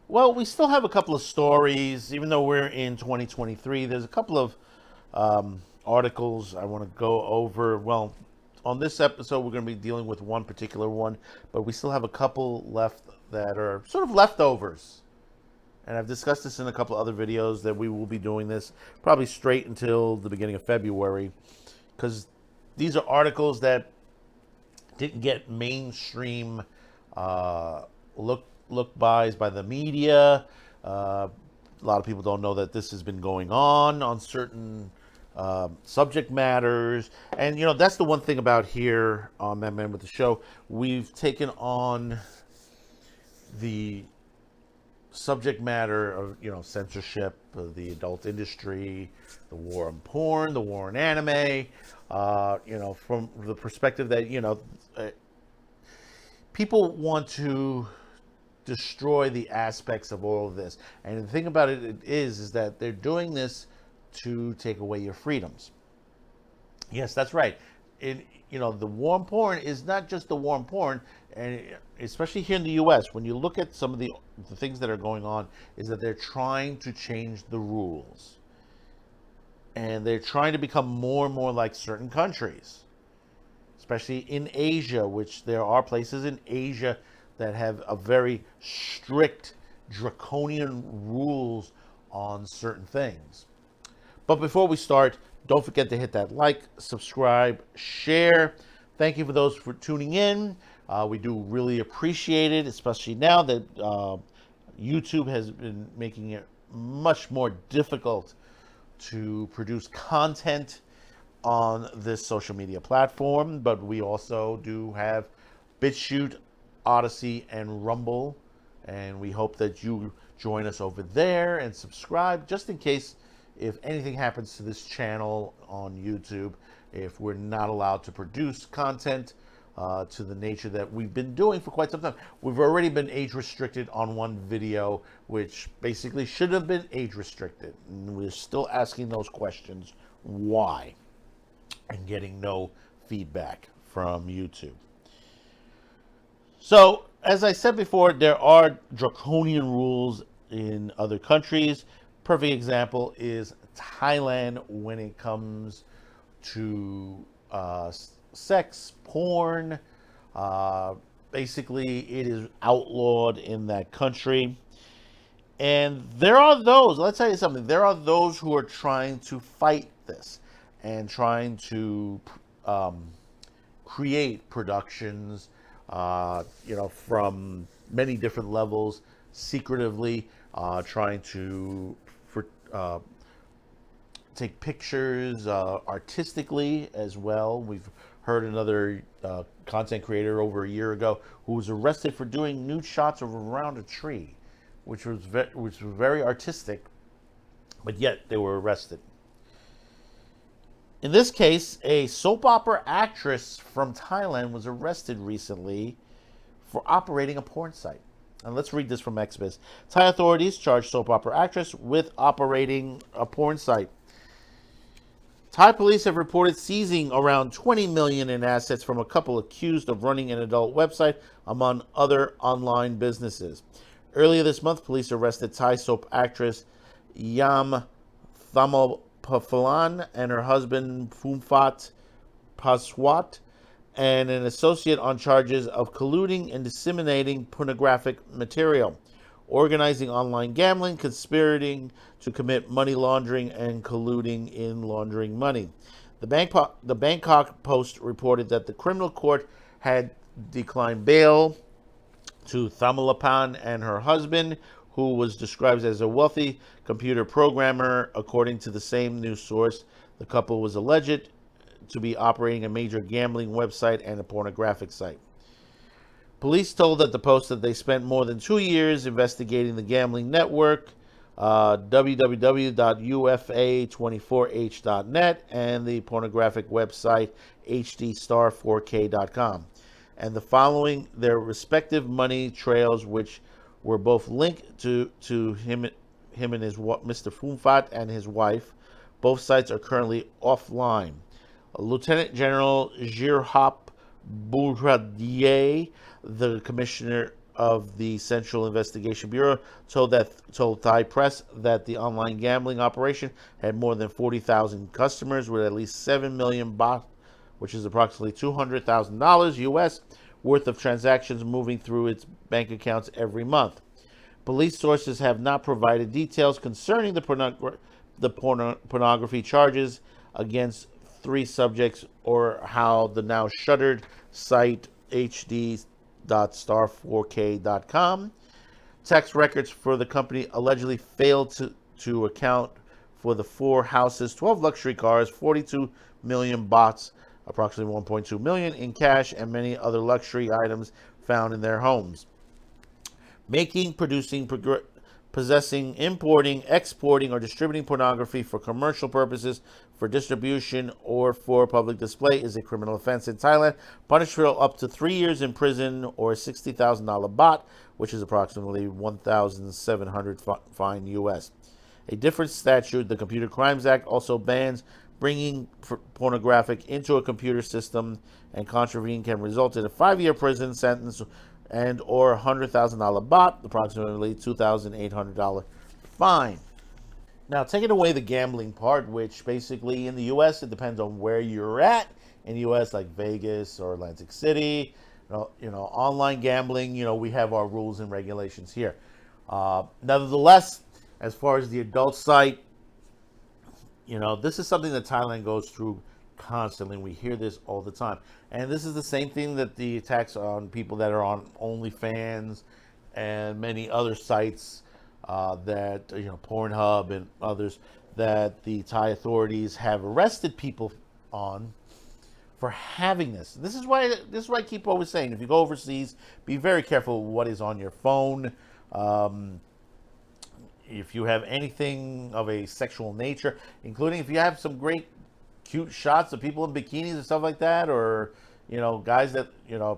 Well, we still have a couple of stories, even though we're in 2023. There's a couple of articles I want to go over. Well, on this episode, we're going to be dealing with one particular one, but we still have a couple left that are sort of leftovers. And I've discussed this in a couple of other videos that we will be doing this probably straight until the beginning of February, because these are articles that didn't get mainstream uh, look buys by the media. A lot of people don't know that this has been going on certain subject matters, and that's the one thing about here on Men Men with the Show. We've taken on the subject matter of censorship, of the adult industry, the war on porn, the war on anime. From the perspective that people want to destroy the aspects of all of this. And the thing about it is that they're doing this to take away your freedoms. Yes, that's right. The war on porn is not just the war on porn, and especially here in the U.S., when you look at some of the things that are going on, is that they're trying to change the rules, and they're trying to become more and more like certain countries, especially in Asia, which there are places in Asia that have a very strict, draconian rules on certain things. But before we start, don't forget to hit that like, subscribe, share. Thank you for those for tuning in. We do really appreciate it, especially now that YouTube has been making it much more difficult to produce content on this social media platform. But we also do have BitChute, Odyssey, and Rumble. And we hope that you join us over there and subscribe just in case if anything happens to this channel on YouTube, if we're not allowed to produce content to the nature that we've been doing for quite some time. We've already been age restricted on one video, which basically should have been age restricted. And we're still asking those questions. Why? And getting no feedback from YouTube. So, as I said before, there are draconian rules in other countries. Perfect example is Thailand when it comes to sex, porn. Basically, it is outlawed in that country. And there are those, let's tell you something, there are those who are trying to fight this and trying to create productions, from many different levels, secretively, trying to take pictures artistically as well. We've heard another content creator over a year ago who was arrested for doing nude shots of around a tree, which was very artistic, but yet they were arrested. In this case, a soap opera actress from Thailand was arrested recently for operating a porn site. And let's read this from Xbiz. Thai authorities charged soap opera actress with operating a porn site. Thai police have reported seizing around 20 million in assets from a couple accused of running an adult website, among other online businesses. Earlier this month, police arrested Thai soap actress Yam Thamophalan and her husband Phumtham Paswat and an associate on charges of colluding and disseminating pornographic material, organizing online gambling, conspiring to commit money laundering, and colluding in laundering money. The Bangkok Post reported that the criminal court had declined bail to Thamalapan and her husband, who was described as a wealthy computer programmer. According to the same news source, the couple was alleged to be operating a major gambling website and a pornographic site. Police told the Post that they spent more than 2 years investigating the gambling network, www.ufa24h.net, and the pornographic website hdstar4k.com, and the following their respective money trails, which were both linked to him and his Mr. Phumtham and his wife. Both sites are currently offline. Lieutenant General Jirhap Burhadiye, the commissioner of the Central Investigation Bureau told Thai press that the online gambling operation had more than 40,000 customers with at least 7 million baht, which is approximately $200,000 US worth of transactions moving through its bank accounts every month. Police sources have not provided details concerning pornography charges against three subjects or how the now shuttered site hd.star4k.com tax records for the company allegedly failed to account for the four houses, 12 luxury cars, 42 million bahts, approximately 1.2 million in cash, and many other luxury items found in their homes. Making, producing, possessing, importing, exporting, or distributing pornography for commercial purposes, for distribution, or for public display is a criminal offense in Thailand, punishable up to 3 years in prison or $60,000 baht, which is approximately 1,700 fine US. A different statute, the Computer Crimes Act, also bans bringing pornographic into a computer system, and contravening can result in a 5-year prison sentence and or $100,000 baht, approximately $2,800 fine. Now, taking away the gambling part, which basically in the U.S. it depends on where you're at. In the U.S., like Vegas or Atlantic City, online gambling, we have our rules and regulations here. Nevertheless, as far as the adult site, this is something that Thailand goes through constantly. We hear this all the time. And this is the same thing that the attacks on people that are on OnlyFans and many other sites that, Pornhub and others, that the Thai authorities have arrested people on for having this. This is why I keep always saying, if you go overseas, be very careful what is on your phone. If you have anything of a sexual nature, including if you have some great cute shots of people in bikinis and stuff like that, or guys that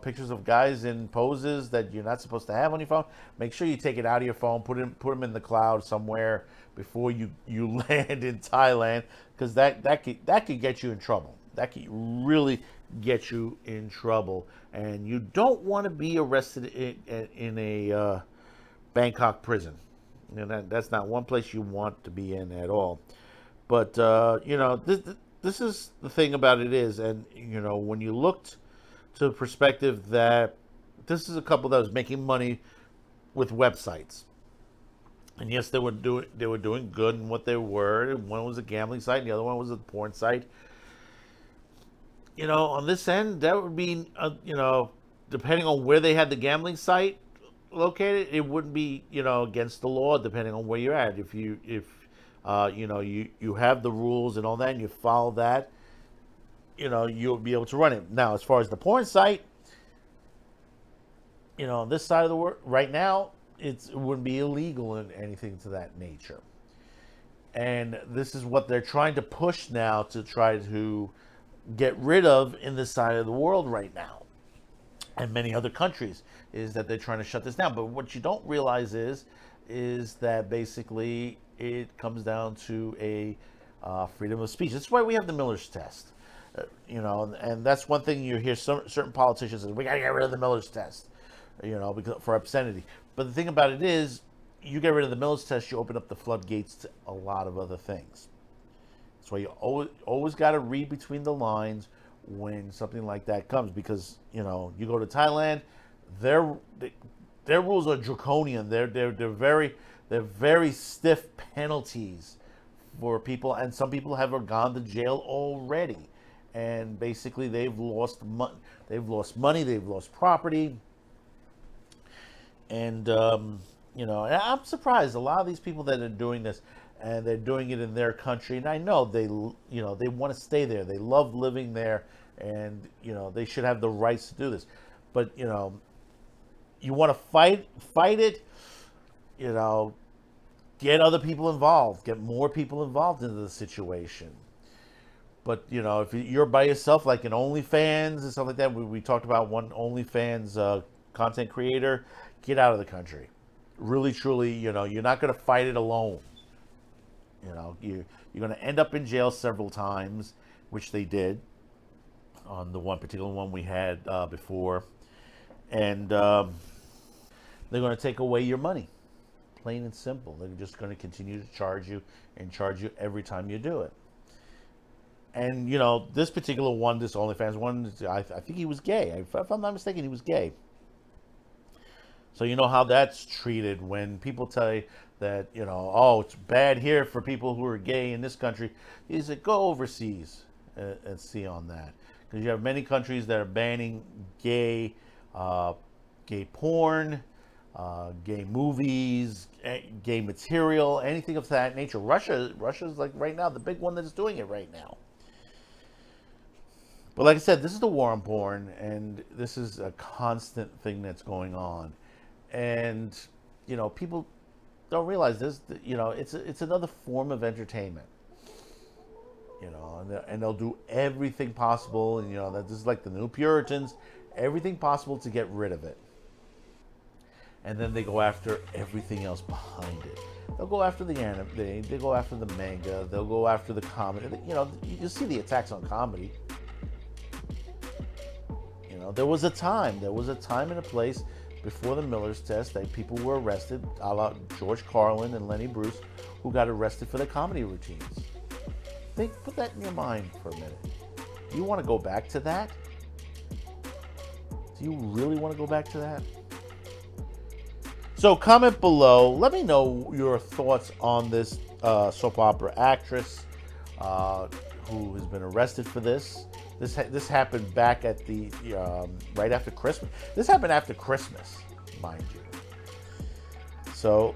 pictures of guys in poses that you're not supposed to have on your phone, make sure you take it out of your phone, put them in the cloud somewhere before you land in Thailand, because that could get you in trouble. That could really get you in trouble, and you don't want to be arrested in a Bangkok prison. That's not one place you want to be in at all. But this is the thing about it is, and when you looked to the perspective that this is a couple that was making money with websites, and yes, they were doing good in what they were. One was a gambling site, and the other one was a porn site. On this end, that would be depending on where they had the gambling site located, it wouldn't be against the law, depending on where you're at. If you have the rules and all that, and you follow that, you'll be able to run it. Now, as far as the porn site, on this side of the world right now, it wouldn't be illegal in anything to that nature. And this is what they're trying to push now to try to get rid of in this side of the world right now, and many other countries, is that they're trying to shut this down. But what you don't realize is that basically it comes down to a freedom of speech. That's why we have the Miller's test, and that's one thing you hear certain politicians say, we got to get rid of the Miller's test, because for obscenity. But the thing about it is, you get rid of the Miller's test, you open up the floodgates to a lot of other things. That's why you always got to read between the lines when something like that comes, because you go to Thailand, their rules are draconian. They're very stiff penalties for people, and some people have gone to jail already, and basically they've lost money, they've lost property, and I'm surprised a lot of these people that are doing this, and they're doing it in their country, and I know they want to stay there, they love living there, and they should have the rights to do this, but you want to fight it, get other people involved, get more people involved into the situation. But if you're by yourself, like in OnlyFans and stuff like that, we talked about one OnlyFans content creator, get out of the country. Really, truly, you're not going to fight it alone. You're going to end up in jail several times, which they did on the one particular one we had before, and They're going to take away your money. Plain and simple. They're just going to continue to charge you and charge you every time you do it. And, this particular one, this OnlyFans one, I think he was gay. If I'm not mistaken, he was gay. So you know how that's treated when people tell you that, oh, it's bad here for people who are gay in this country. He said, go overseas and see on that. Because you have many countries that are banning gay porn, gay movies, gay material, anything of that nature. Russia's like right now the big one that's doing it right now. But like I said, this is the war on porn, and this is a constant thing that's going on. And people don't realize this. It's another form of entertainment. And they'll do everything possible. And that this is like the new Puritans, everything possible to get rid of it. And then they go after everything else behind it. They'll go after the anime. They go after the manga. They'll go after the comedy. You see the attacks on comedy. There was a time and a place before the Miller's test that people were arrested, a la George Carlin and Lenny Bruce, who got arrested for their comedy routines. Put that in your mind for a minute. Do you want to go back to that? Do you really want to go back to that? So comment below. Let me know your thoughts on this soap opera actress who has been arrested for this. This happened back at the right after Christmas. This happened after Christmas, mind you. So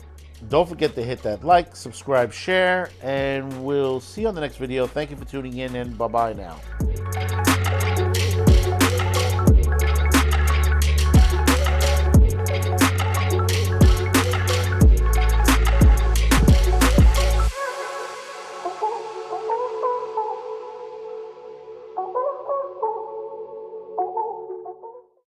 don't forget to hit that like, subscribe, share, and we'll see you on the next video. Thank you for tuning in, and bye-bye now.